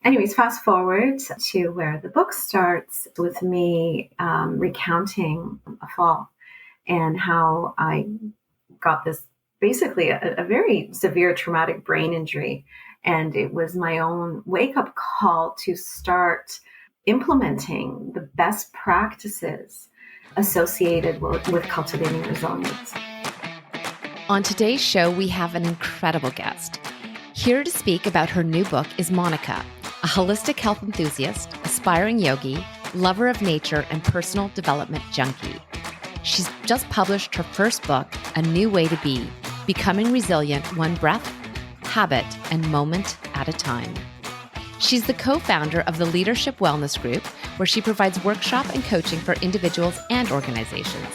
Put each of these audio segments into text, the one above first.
anyways, fast forward to where the book starts with me recounting a fall and how I got this basically a very severe traumatic brain injury. And it was my own wake-up call to start implementing the best practices associated with cultivating resilience. On today's show, we have an incredible guest. Here to speak about her new book is Monica, a holistic health enthusiast, aspiring yogi, lover of nature, and personal development junkie. She's just published her first book, A New Way to Be, Becoming Resilient One Breath, Habit, and Moment at a Time. She's the co-founder of the Leadership Wellness Group, where she provides workshop and coaching for individuals and organizations.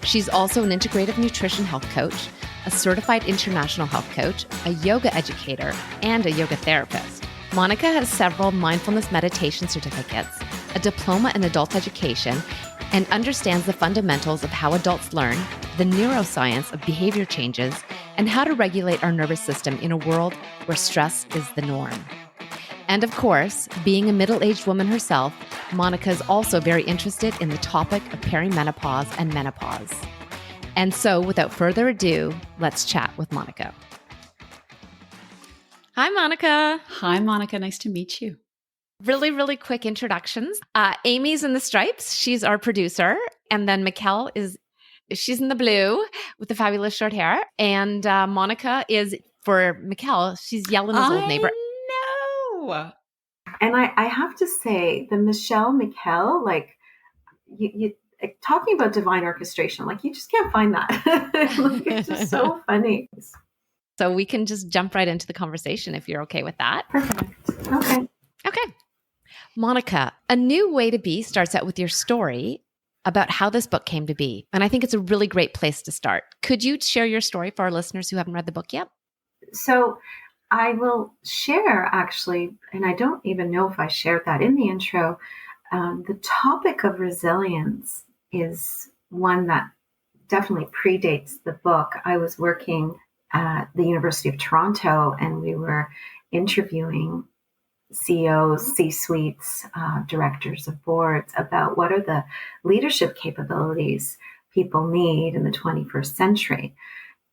She's also an integrative nutrition health coach, a certified international health coach, a yoga educator, and a yoga therapist. Monica has several mindfulness meditation certificates, a diploma in adult education, and understands the fundamentals of how adults learn, the neuroscience of behavior changes, and how to regulate our nervous system in a world where stress is the norm. And of course, being a middle-aged woman herself, Monica is also very interested in the topic of perimenopause and menopause. And so, without further ado, let's chat with Monica. Hi, Monica. Hi, Monica. Nice to meet you. Really, really quick introductions. Amy's in the stripes. She's our producer. And then Mikkel she's in the blue with the fabulous short hair. And Monica is, for Mikkel, she's Yelena's old neighbor. No. And I have to say, the Michelle Mikkel, like, you talking about divine orchestration, like, you just can't find that. Like, it's just so funny. So we can just jump right into the conversation if you're okay with that. Perfect. Okay. Monica, A New Way to Be starts out with your story about how this book came to be. And I think it's a really great place to start. Could you share your story for our listeners who haven't read the book yet? So I will share, actually, and I don't even know if I shared that in the intro, the topic of resilience is one that definitely predates the book. I was working at the University of Toronto, and we were interviewing CEOs, C-suites, directors of boards about what are the leadership capabilities people need in the 21st century.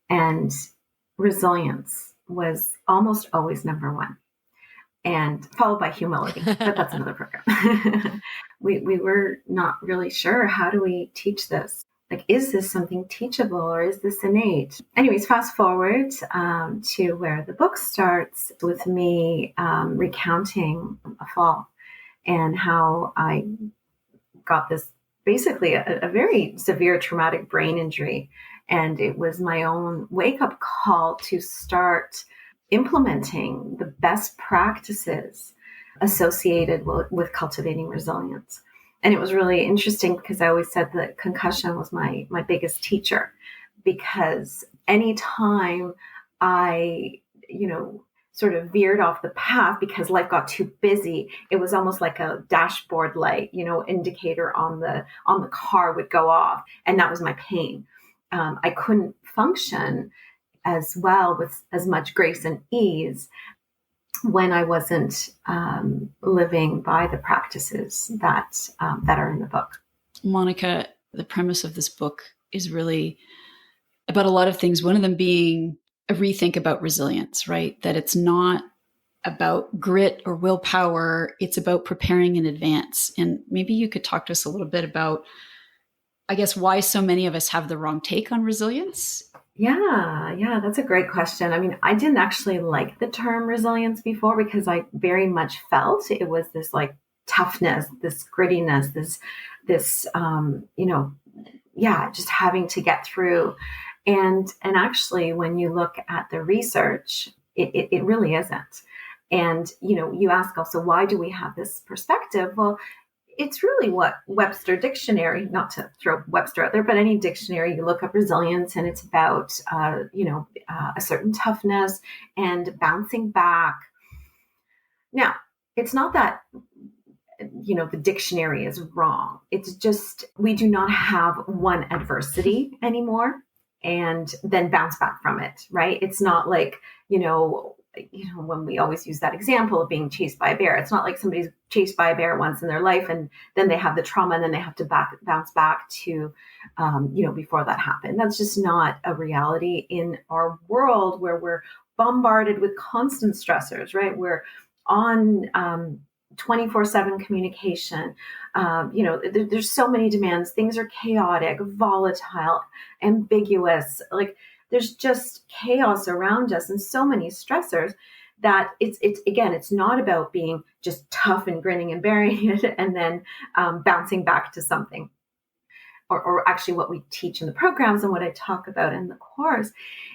And resilience was almost always number one, and followed by humility, but that's another program. We were not really sure, how do we teach this? Like, is this something teachable or is this innate? Anyways, fast forward to where the book starts with me recounting a fall and how I got this basically a very severe traumatic brain injury. And it was my own wake-up call to start implementing the best practices associated with cultivating resilience. And it was really interesting because I always said that concussion was my biggest teacher, because anytime I, sort of veered off the path because life got too busy, it was almost like a dashboard light, indicator on the car would go off. And that was my pain. I couldn't function as well with as much grace and ease when I wasn't living by the practices that are in the book. Monica, the premise of this book is really about a lot of things. One of them being a rethink about resilience, right? That it's not about grit or willpower. It's about preparing in advance. And maybe you could talk to us a little bit about, I guess, why so many of us have the wrong take on resilience. Yeah, that's a great question. I mean, I didn't actually like the term resilience before because I very much felt it was this like toughness, this grittiness, this just having to get through. And actually, when you look at the research, it really isn't. And, you ask also, why do we have this perspective? Well, it's really what Webster Dictionary, not to throw Webster out there, but any dictionary, you look up resilience and it's about, a certain toughness and bouncing back. Now, it's not that, the dictionary is wrong. It's just, we do not have one adversity anymore and then bounce back from it, right? It's not like, when we always use that example of being chased by a bear, it's not like somebody's chased by a bear once in their life and then they have the trauma and then they have to bounce back to, before that happened. That's just not a reality in our world where we're bombarded with constant stressors, right? We're on 24/7 communication. There's so many demands. Things are chaotic, volatile, ambiguous. Like there's just chaos around us and so many stressors that it's not about being just tough and grinning and bearing it and then bouncing back to something. Or actually what we teach in the programs and what I talk about in the course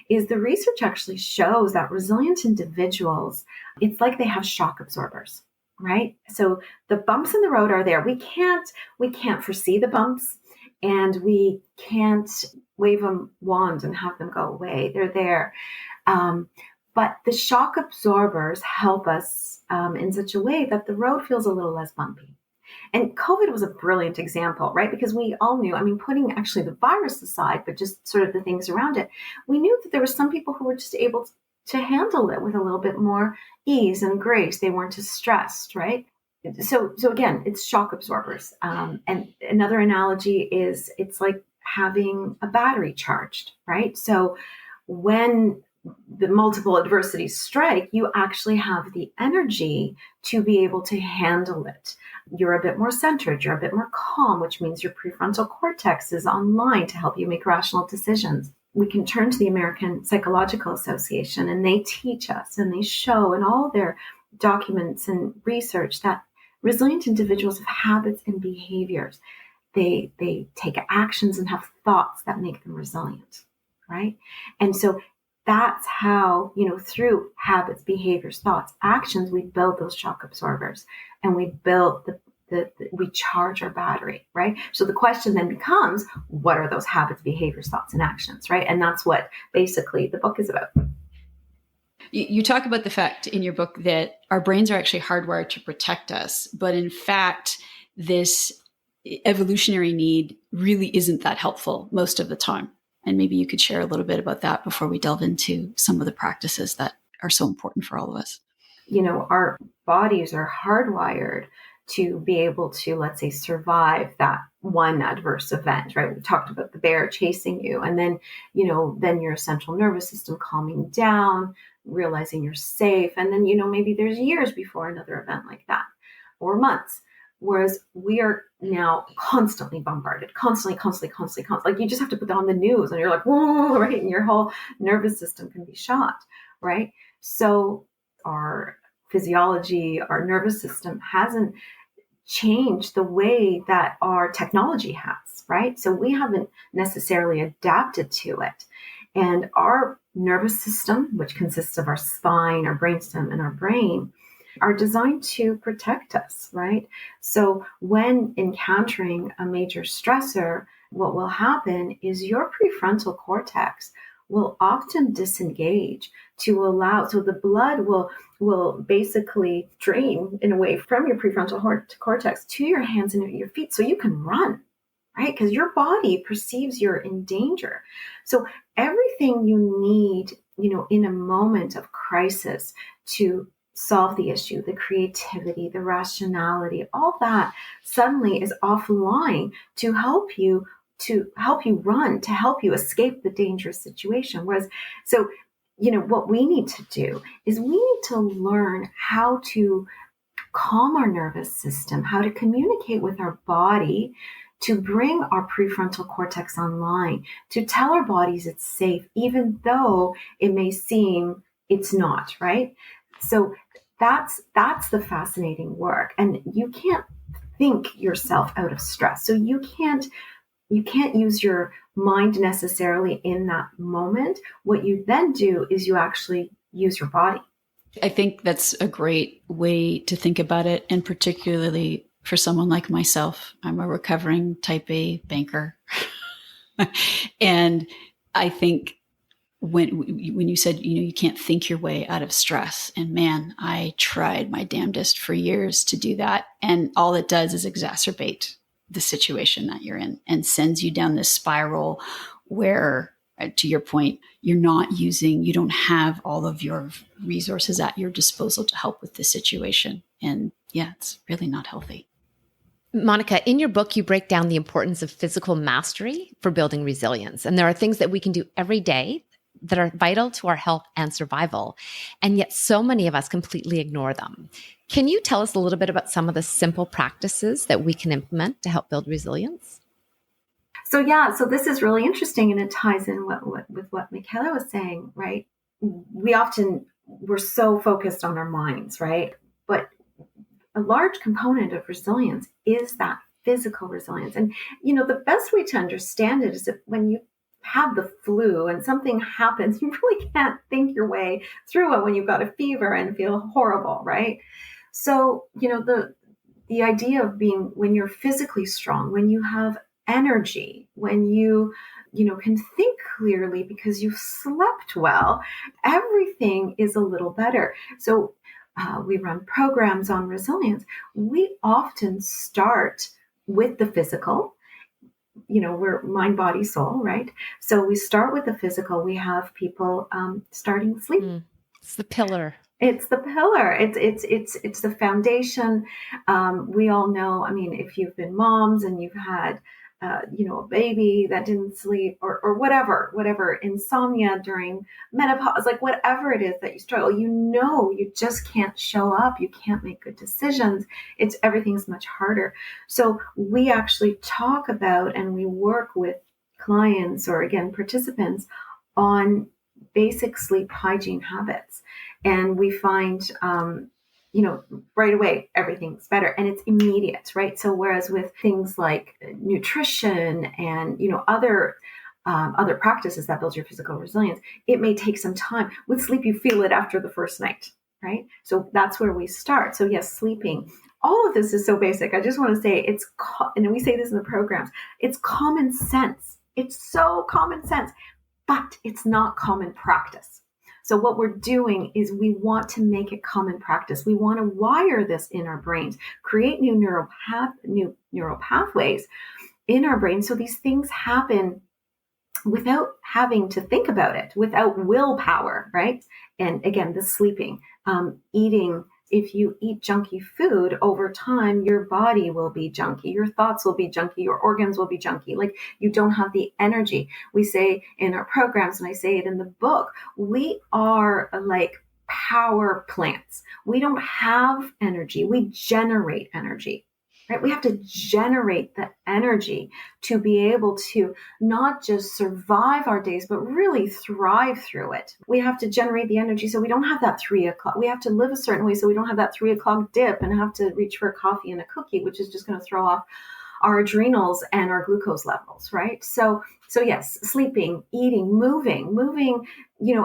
is the research actually shows that resilient individuals, it's like they have shock absorbers, right? So the bumps in the road are there. We can't foresee the bumps and we can't wave a wand and have them go away. They're there. But the shock absorbers help us in such a way that the road feels a little less bumpy. And COVID was a brilliant example, right? Because we all knew, putting actually the virus aside, but just sort of the things around it, we knew that there were some people who were just able to handle it with a little bit more ease and grace. They weren't as stressed, right? So again, it's shock absorbers. And another analogy is it's like having a battery charged, right? So when the multiple adversities strike, you actually have the energy to be able to handle it. You're a bit more centered, you're a bit more calm, which means your prefrontal cortex is online to help you make rational decisions. We can turn to the American Psychological Association, and they teach us and they show in all their documents and research that resilient individuals have habits and behaviors. They take actions and have thoughts that make them resilient, right? And so that's how, through habits, behaviors, thoughts, actions, we build those shock absorbers and we build we charge our battery, right? So the question then becomes, what are those habits, behaviors, thoughts, and actions, right? And that's what basically the book is about. You talk about the fact in your book that our brains are actually hardwired to protect us, but in fact, this evolutionary need really isn't that helpful most of the time. And maybe you could share a little bit about that before we delve into some of the practices that are so important for all of us. Our bodies are hardwired to be able to, let's say, survive that one adverse event, right? We talked about the bear chasing you, and then, then your central nervous system calming down, realizing you're safe. And then, maybe there's years before another event like that, or months. Whereas we are now constantly bombarded, constantly. Like you just have to put that on the news and you're like, whoa, right? And your whole nervous system can be shot, right? So our physiology, our nervous system hasn't changed the way that our technology has, right? So we haven't necessarily adapted to it. And our nervous system, which consists of our spine, our brainstem, and our brain, are designed to protect us, right? So when encountering a major stressor, what will happen is your prefrontal cortex will often disengage to allow, so the blood will basically drain in a way from your prefrontal cortex to your hands and your feet so you can run, right? Because your body perceives you're in danger. So everything you need, in a moment of crisis to solve the issue, the creativity, the rationality, all that suddenly is offline to help you run, to help you escape the dangerous situation. Whereas, so, what we need to do is we need to learn how to calm our nervous system, how to communicate with our body, to bring our prefrontal cortex online, to tell our bodies it's safe, even though it may seem it's not, right? So that's the fascinating work. And you can't think yourself out of stress. So you can't use your mind necessarily in that moment. What you then do is you actually use your body. I think that's a great way to think about it. And particularly for someone like myself, I'm a recovering type A banker. And I think when you said, you can't think your way out of stress, and man, I tried my damnedest for years to do that. And all it does is exacerbate the situation that you're in and sends you down this spiral where To your point, you don't have all of your resources at your disposal to help with the situation. And yeah, it's really not healthy. Monica, in your book, you break down the importance of physical mastery for building resilience. And there are things that we can do every day that are vital to our health and survival. And yet so many of us completely ignore them. Can you tell us a little bit about some of the simple practices that we can implement to help build resilience? So this is really interesting, and it ties in with what Michaela was saying, right? We're so focused on our minds, right? But a large component of resilience is that physical resilience. And, the best way to understand it is that when you have the flu and something happens, you really can't think your way through it when you've got a fever and feel horrible, right? So, the idea of when you're physically strong, when you have energy, when you can think clearly because you've slept well, everything is a little better. So we run programs on resilience. We often start with the physical. We're mind, body, soul, right? So we start with the physical. We have people starting sleep. It's the pillar. It's the pillar. It's the foundation. We all know. I mean, if you've been moms and you've had, a baby that didn't sleep, or whatever, insomnia during menopause, like whatever it is that you struggle, you just can't show up. You can't make good decisions. Everything's much harder. So we actually talk about, and we work with clients, or again, participants, on basic sleep hygiene habits. And we find, right away, everything's better and it's immediate, right? So whereas with things like nutrition and, other practices that build your physical resilience, it may take some time. With sleep, you feel it after the first night, right? So that's where we start. So yes, sleeping. All of this is so basic. I just want to say and we say this in the programs, it's common sense. It's so common sense, but it's not common practice. So what we're doing is we want to make it common practice. We want to wire this in our brains, create new neural pathways in our brains, so these things happen without having to think about it, without willpower, right? And again, the sleeping, eating. If you eat junky food over time, your body will be junky, your thoughts will be junky, your organs will be junky. Like, you don't have the energy. We say in our programs, and I say it in the book, we are like power plants. We don't have energy. We generate energy, right? We have to generate the energy to be able to not just survive our days, but really thrive through it. We have to generate the energy so we don't have that 3 o'clock. We have to live a certain way so we don't have that 3 o'clock dip and have to reach for a coffee and a cookie, which is just going to throw off our adrenals and our glucose levels, right? So yes, sleeping, eating, moving,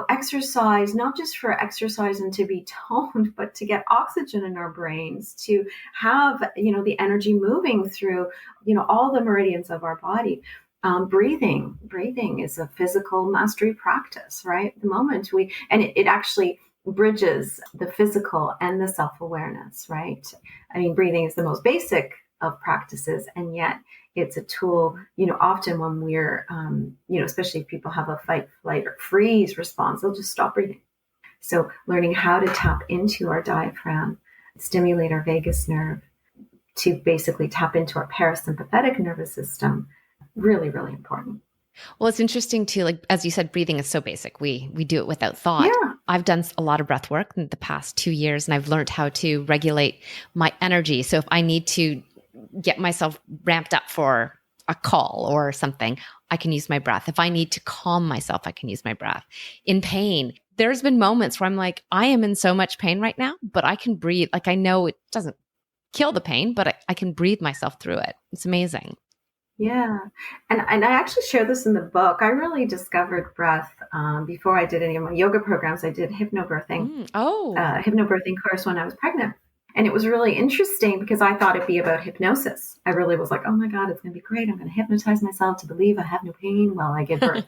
exercise, not just for exercise and to be toned, but to get oxygen in our brains, to have, the energy moving through, all the meridians of our body. Breathing is a physical mastery practice, right? The moment it actually bridges the physical and the self-awareness, right? I mean, breathing is the most basic of practices, and yet it's a tool, often when we're, especially if people have a fight, flight, or freeze response, they'll just stop breathing. So learning how to tap into our diaphragm, stimulate our vagus nerve, to basically tap into our parasympathetic nervous system, really, really important. Well, it's interesting too, like, as you said, breathing is so basic. We do it without thought. Yeah. I've done a lot of breath work in the past 2 years, and I've learned how to regulate my energy. So if I need to get myself ramped up for a call or something, I can use my breath. If I need to calm myself, I can use my breath. In pain, there's been moments where I'm like, I am in so much pain right now, but I can breathe. Like, I know it doesn't kill the pain, but I can breathe myself through it. It's amazing. Yeah. And I actually share this in the book. I really discovered breath before I did any of my yoga programs. I did hypnobirthing, hypnobirthing course when I was pregnant. And it was really interesting because I thought it'd be about hypnosis. I really was like, oh my God, it's going to be great. I'm going to hypnotize myself to believe I have no pain while I give birth.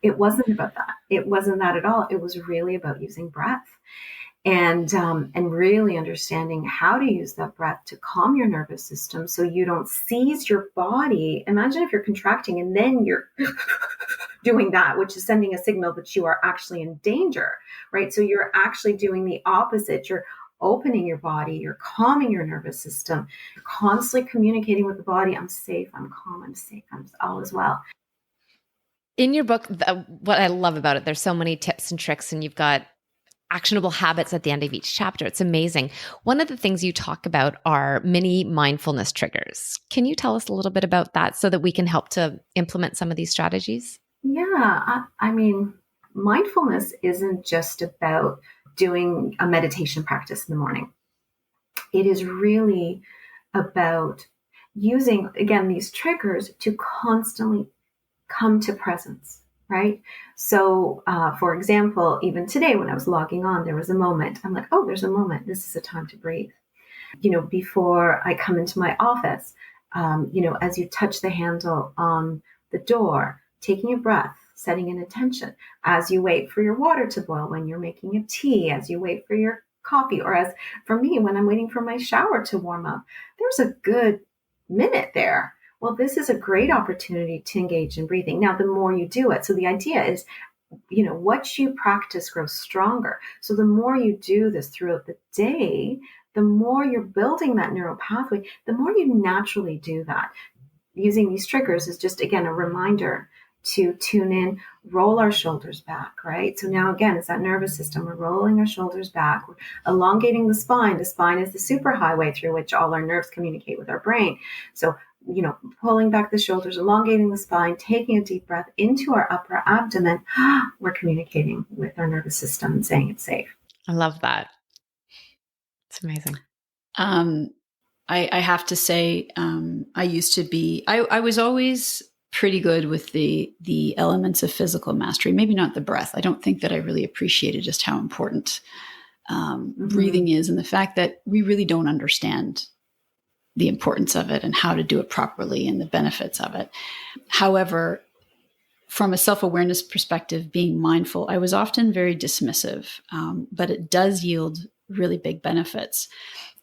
It wasn't about that. It wasn't that at all. It was really about using breath and really understanding how to use that breath to calm your nervous system so you don't seize your body. Imagine if you're contracting and then you're doing that, which is sending a signal that you are actually in danger, right? So you're actually doing the opposite. You're opening your body, you're calming your nervous system, you're constantly communicating with the body. I'm safe, I'm calm, I'm safe, I'm all is well. In your book, what I love about it, there's so many tips and tricks, and you've got actionable habits at the end of each chapter. It's amazing. One of the things you talk about are mini mindfulness triggers. Can you tell us a little bit about that so that we can help to implement some of these strategies? Yeah, I mean, mindfulness isn't just about doing a meditation practice in the morning. It is really about using, again, these triggers to constantly come to presence, right? So, for example, even today when I was logging on, there was a moment. I'm like, oh, there's a moment. This is a time to breathe. Before I come into my office, as you touch the handle on the door, taking a breath, setting an intention, as you wait for your water to boil, when you're making a tea, as you wait for your coffee, or as for me, when I'm waiting for my shower to warm up, there's a good minute there. Well, this is a great opportunity to engage in breathing. Now, the more you do it, so the idea is, what you practice grows stronger. So the more you do this throughout the day, the more you're building that neural pathway, the more you naturally do that. Using these triggers is just, again, a reminder to tune in, roll our shoulders back, right? So now, again, it's that nervous system. We're rolling our shoulders back. We're elongating the spine. The spine is the superhighway through which all our nerves communicate with our brain. So, pulling back the shoulders, elongating the spine, taking a deep breath into our upper abdomen, we're communicating with our nervous system and saying it's safe. I love that. It's amazing. I have to say, I used to be, I was always pretty good with the elements of physical mastery, maybe not the breath. I don't think that I really appreciated just how important breathing is, and the fact that we really don't understand the importance of it and how to do it properly and the benefits of it. However, from a self-awareness perspective, being mindful, I was often very dismissive, but it does yield really big benefits.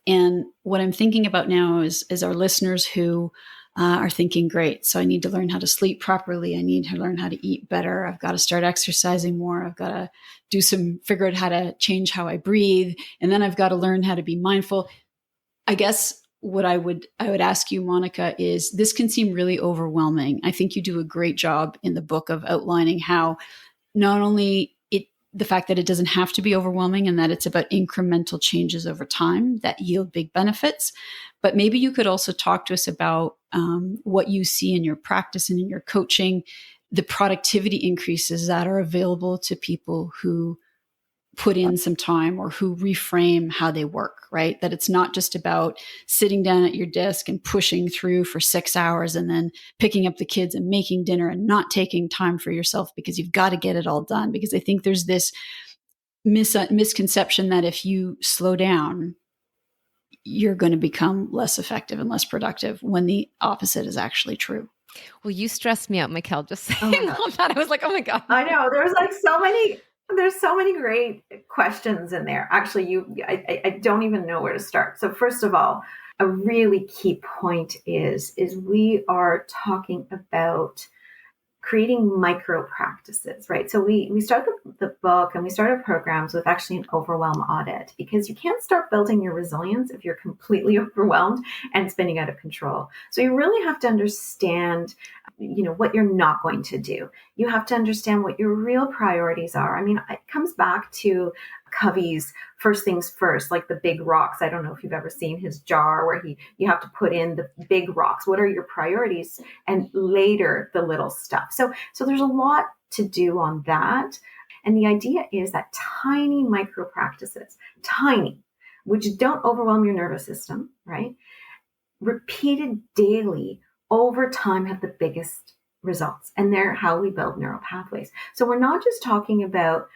And what I'm thinking about now is our listeners who are thinking, great, so I need to learn how to sleep properly. I need to learn how to eat better. I've got to start exercising more. I've got to figure out how to change how I breathe. And then I've got to learn how to be mindful. I guess what I would ask you, Monica, is this can seem really overwhelming. I think you do a great job in the book of outlining how not only the fact that it doesn't have to be overwhelming and that it's about incremental changes over time that yield big benefits. But maybe you could also talk to us about what you see in your practice and in your coaching, the productivity increases that are available to people who put in some time or who reframe how they work, right? That it's not just about sitting down at your desk and pushing through for 6 hours and then picking up the kids and making dinner and not taking time for yourself because you've got to get it all done. Because I think there's this misconception that if you slow down, you're going to become less effective and less productive, when the opposite is actually true. Well, you stressed me out, Mikkel, just saying all that. I was like, oh my God. I know. There's so many great questions in there. Actually, I don't even know where to start. So first of all, a really key point is we are talking about creating micro practices, right? So we start the book and we start our programs with actually an overwhelm audit, because you can't start building your resilience if you're completely overwhelmed and spinning out of control. So you really have to understand, what you're not going to do. You have to understand what your real priorities are. I mean, it comes back to Covey's first things first, like the big rocks. I don't know if you've ever seen his jar where you have to put in the big rocks. What are your priorities? And later the little stuff. So there's a lot to do on that. And the idea is that tiny micro practices, which don't overwhelm your nervous system, right? Repeated daily over time have the biggest results. And they're how we build neural pathways. So we're not just talking about,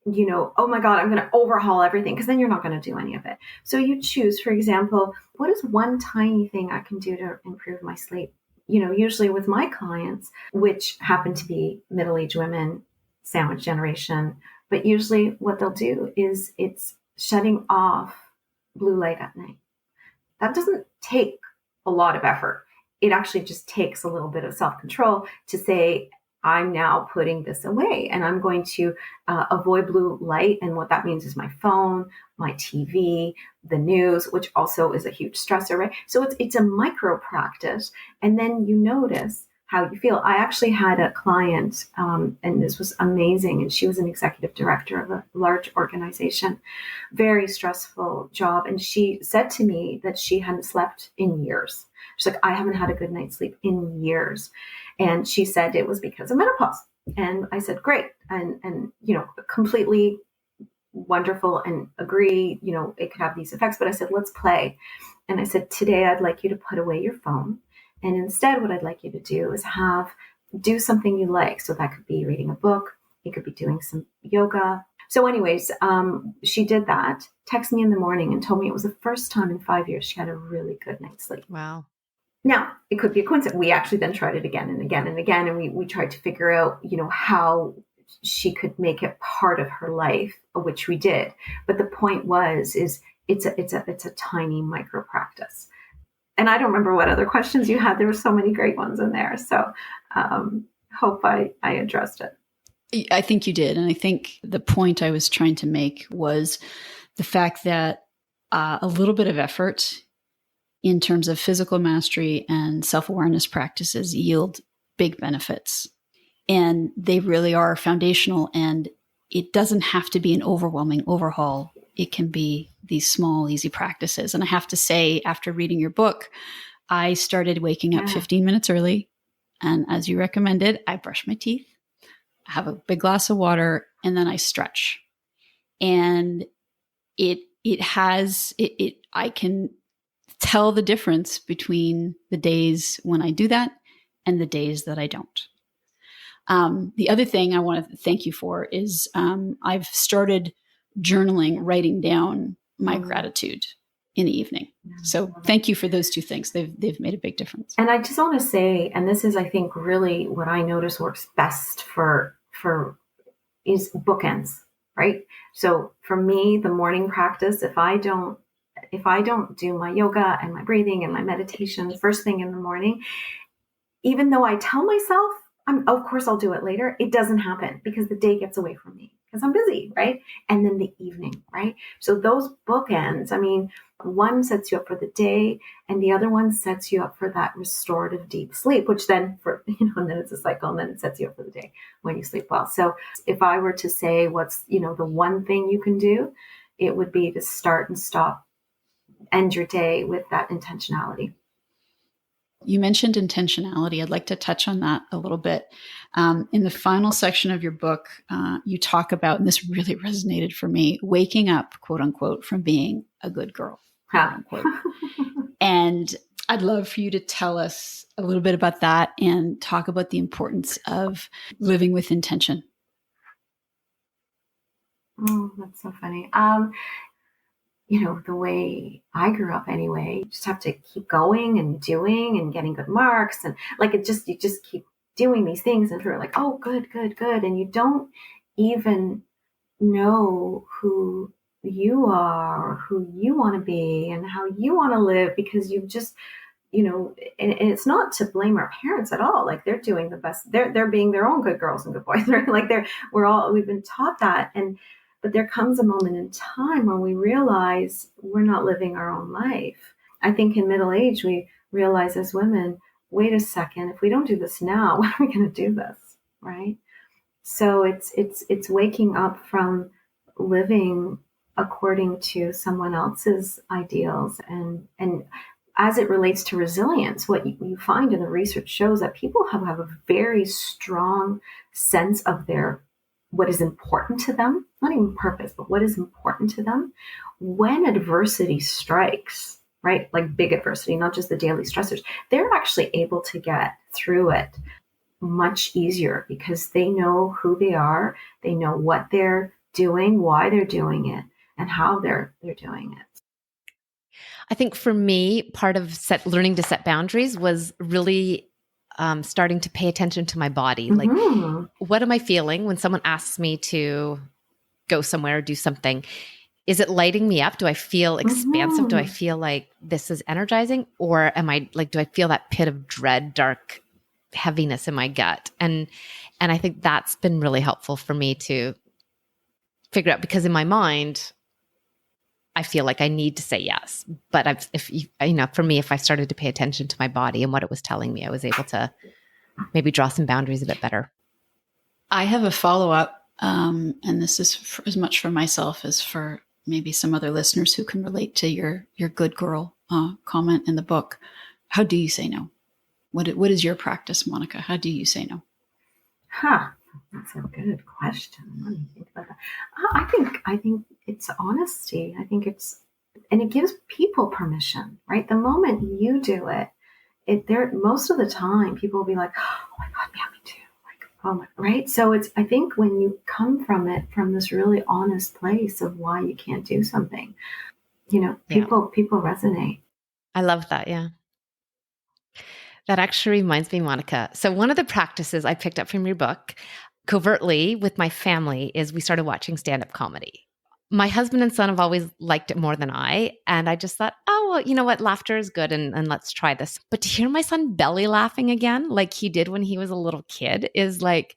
oh my God, I'm going to overhaul everything, because then you're not going to do any of it. So you choose, for example, what is one tiny thing I can do to improve my sleep? Usually with my clients, which happen to be middle-aged women, sandwich generation, but usually what they'll do is it's shutting off blue light at night. That doesn't take a lot of effort. It actually just takes a little bit of self-control to say, I'm now putting this away, and I'm going to avoid blue light. And what that means is my phone, my TV, the news, which also is a huge stressor, right? So it's a micro practice. And then you notice how you feel. I actually had a client, and this was amazing. And she was an executive director of a large organization, very stressful job. And she said to me that she hadn't slept in years. She's like, I haven't had a good night's sleep in years. And she said it was because of menopause. And I said, great. And completely wonderful, and agree, it could have these effects. But I said, let's play. And I said, today I'd like you to put away your phone. And instead, what I'd like you to do is do something you like. So that could be reading a book. It could be doing some yoga. So anyways, she did that, texted me in the morning and told me it was the first time in 5 years she had a really good night's sleep. Wow. Now, it could be a coincidence. We actually then tried it again and again and again. And we tried to figure out, how she could make it part of her life, which we did. But the point is it's a tiny micro practice. And I don't remember what other questions you had. There were so many great ones in there. So hope I addressed it. I think you did. And I think the point I was trying to make was the fact that a little bit of effort in terms of physical mastery and self-awareness practices yield big benefits. And they really are foundational. And it doesn't have to be an overwhelming overhaul. It can be these small, easy practices. And I have to say, after reading your book, I started waking up 15 minutes early. And as you recommended, I brush my teeth, I have a big glass of water, and then I stretch. And I can tell the difference between the days when I do that and the days that I don't. The other thing I want to thank you for is I've started journaling, writing down my gratitude in the evening. So thank you for those two things. They've made a big difference. And I just want to say, and this is, I think, really what I notice works best for is bookends, right? So for me, the morning practice, if I don't do my yoga and my breathing and my meditation first thing in the morning, even though I tell myself, of course I'll do it later, it doesn't happen because the day gets away from me because I'm busy, right? And then the evening, right? So those bookends, one sets you up for the day and the other one sets you up for that restorative deep sleep, which then and then it's a cycle and then it sets you up for the day when you sleep well. So if I were to say what's, the one thing you can do, it would be to start and stop, end your day with that intentionality. You mentioned intentionality. I'd like to touch on that a little bit. In the final section of your book, you talk about, and this really resonated for me, waking up, quote unquote, from being a good girl, quote unquote. And I'd love for you to tell us a little bit about that and talk about the importance of living with intention. Oh, that's so funny. The way I grew up anyway, you just have to keep going and doing and getting good marks. And you just keep doing these things and you're like, oh, good. And you don't even know who you are or who you want to be and how you want to live because you've just, and it's not to blame our parents at all. Like they're doing the best. They're being their own good girls and good boys. Right? We've been taught that. But there comes a moment in time when we realize we're not living our own life. I think in middle age, we realize as women, wait a second, if we don't do this now, when are we going to do this, right? So it's waking up from living according to someone else's ideals. And as it relates to resilience, what you find in the research shows that people have a very strong sense of what is important to them, not even purpose, but what is important to them when adversity strikes, right? Like big adversity, not just the daily stressors. They're actually able to get through it much easier because they know who they are. They know what they're doing, why they're doing it, and how they're doing it. I think for me, part of learning to set boundaries was really starting to pay attention to my body. Like, what am I feeling when someone asks me to go somewhere or do something? Is it lighting me up? Do I feel expansive? Do I feel like this is energizing? Or am I do I feel that pit of dread, dark heaviness in my gut. And I think that's been really helpful for me to figure out, because in my mind, I feel like I need to say yes. But for me, if I started to pay attention to my body and what it was telling me, I was able to maybe draw some boundaries a bit better. I have a follow-up, and this is as much for myself as for maybe some other listeners who can relate to your good girl comment in the book. How do you say no? What is your practice, Monica? How do you say no? That's a good question. Let me think about that. I think it's honesty. I think and it gives people permission, right? The moment you do it, most of the time people will be like, oh my God, yeah, me too. Like, oh my, right? So I think when you come from this really honest place of why you can't do something, people resonate. I love that. Yeah. That actually reminds me, Monica. So one of the practices I picked up from your book covertly with my family is we started watching stand-up comedy. My husband and son have always liked it more than I. And I just thought, oh, well, you know what? Laughter is good and let's try this. But to hear my son belly laughing again, like he did when he was a little kid, is like,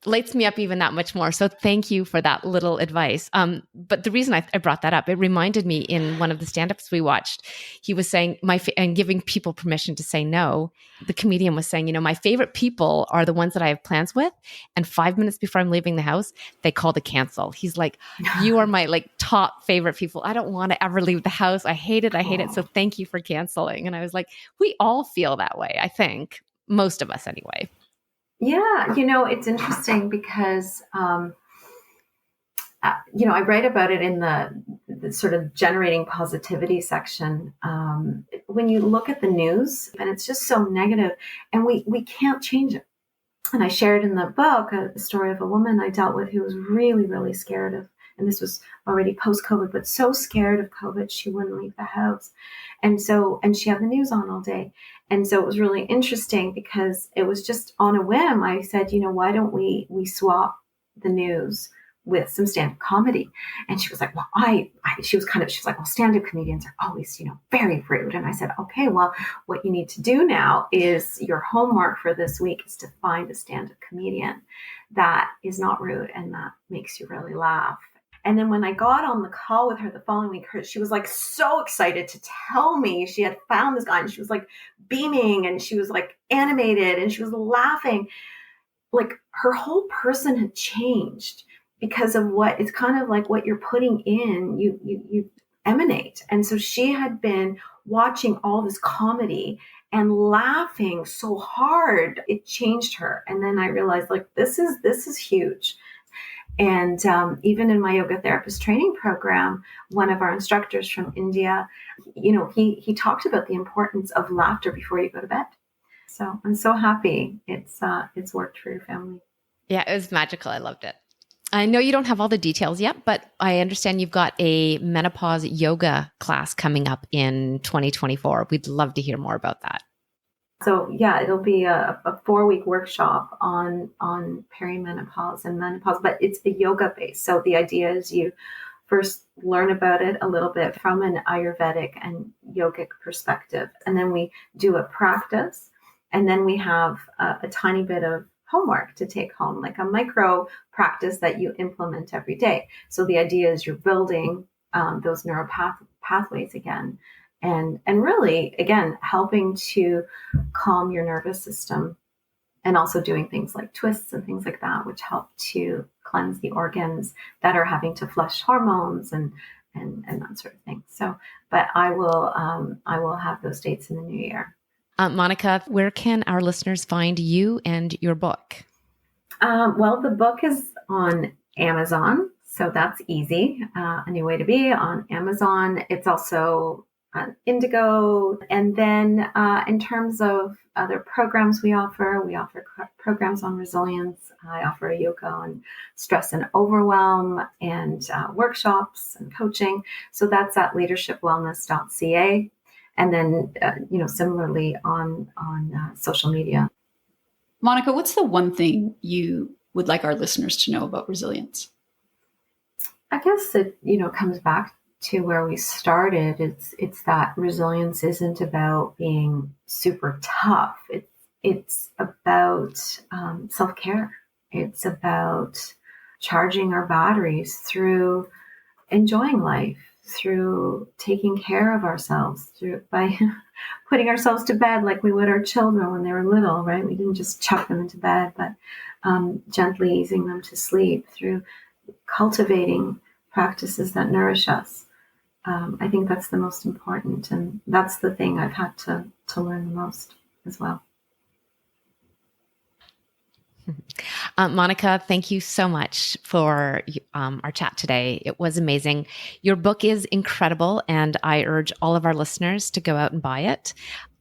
lights me up even that much more. So thank you for that little advice. But the reason I brought that up, it reminded me in one of the stand-ups we watched, he was saying and giving people permission to say no. The comedian was saying, my favorite people are the ones that I have plans with. And 5 minutes before I'm leaving the house, they call to cancel. He's like, you are my top favorite people. I don't want to ever leave the house. I hate it. So thank you for canceling. And I was like, we all feel that way. I think most of us anyway. Yeah, it's interesting because, I write about it in the sort of generating positivity section. When you look at the news, and it's just so negative, and we can't change it. And I shared in the book a story of a woman I dealt with who was really, really scared of, and this was already post-COVID, but so scared of COVID, she wouldn't leave the house. And she had the news on all day. And so it was really interesting because it was just on a whim. I said, why don't we swap the news with some stand-up comedy? And she was like, well, she was like, well, stand-up comedians are always, very rude. And I said, okay, well, what you need to do now is your homework for this week is to find a stand-up comedian that is not rude and that makes you really laugh. And then when I got on the call with her the following week, she was like so excited to tell me she had found this guy, and she was like beaming and she was like animated and she was laughing. Like her whole person had changed because of it's kind of like what you're putting in, you emanate. And so she had been watching all this comedy and laughing so hard, it changed her. And then I realized, like, this is huge. And even in my yoga therapist training program, one of our instructors from India, he talked about the importance of laughter before you go to bed. So I'm so happy it's worked for your family. Yeah, it was magical. I loved it. I know you don't have all the details yet, but I understand you've got a menopause yoga class coming up in 2024. We'd love to hear more about that. So yeah, it'll be a 4-week workshop on perimenopause and menopause, but it's a yoga base. So the idea is you first learn about it a little bit from an Ayurvedic and yogic perspective. And then we do a practice. And then we have a tiny bit of homework to take home, like a micro practice that you implement every day. So the idea is you're building those neural pathways again. And really, again, helping to calm your nervous system, and also doing things like twists and things like that, which help to cleanse the organs that are having to flush hormones and that sort of thing. So, but I will have those dates in the new year. Monica, where can our listeners find you and your book? Well, the book is on Amazon, so that's easy. A New Way to Be on Amazon. It's also Indigo. And then in terms of other programs we offer programs on resilience. I offer a yoga on stress and overwhelm, and workshops and coaching. So that's at leadershipwellness.ca. And then, similarly on social media. Monica, what's the one thing you would like our listeners to know about resilience? I guess it, comes back to where we started. It's that resilience isn't about being super tough. It's about self-care. It's about charging our batteries through enjoying life, through taking care of ourselves, through by putting ourselves to bed like we would our children when they were little, right? We didn't just chuck them into bed, but gently easing them to sleep, through cultivating practices that nourish us. I think that's the most important, and that's the thing I've had to learn the most as well. Monica, thank you so much for our chat today. It was amazing. Your book is incredible, and I urge all of our listeners to go out and buy it.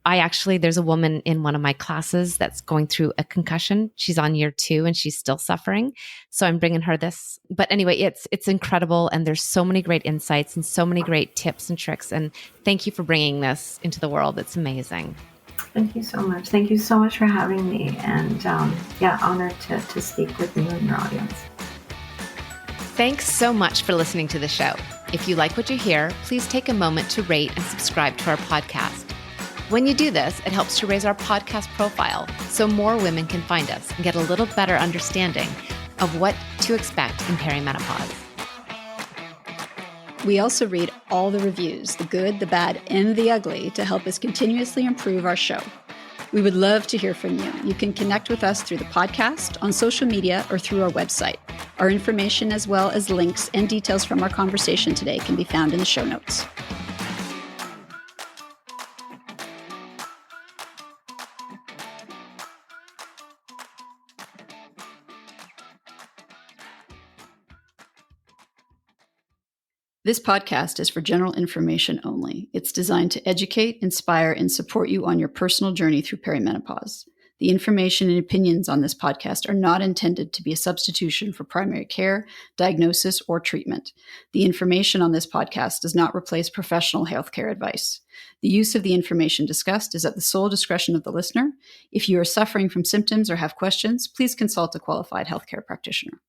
There's a woman in one of my classes that's going through a concussion. She's on year 2 and she's still suffering. So I'm bringing her this. But anyway, it's incredible. And there's so many great insights and so many great tips and tricks. And thank you for bringing this into the world. It's amazing. Thank you so much. Thank you so much for having me. And honored to speak with you and your audience. Thanks so much for listening to the show. If you like what you hear, please take a moment to rate and subscribe to our podcast. When you do this, it helps to raise our podcast profile so more women can find us and get a little better understanding of what to expect in perimenopause. We also read all the reviews, the good, the bad, and the ugly, to help us continuously improve our show. We would love to hear from you. You can connect with us through the podcast, on social media, or through our website. Our information, as well as links and details from our conversation today, can be found in the show notes. This podcast is for general information only. It's designed to educate, inspire, and support you on your personal journey through perimenopause. The information and opinions on this podcast are not intended to be a substitution for primary care, diagnosis, or treatment. The information on this podcast does not replace professional healthcare advice. The use of the information discussed is at the sole discretion of the listener. If you are suffering from symptoms or have questions, please consult a qualified healthcare practitioner.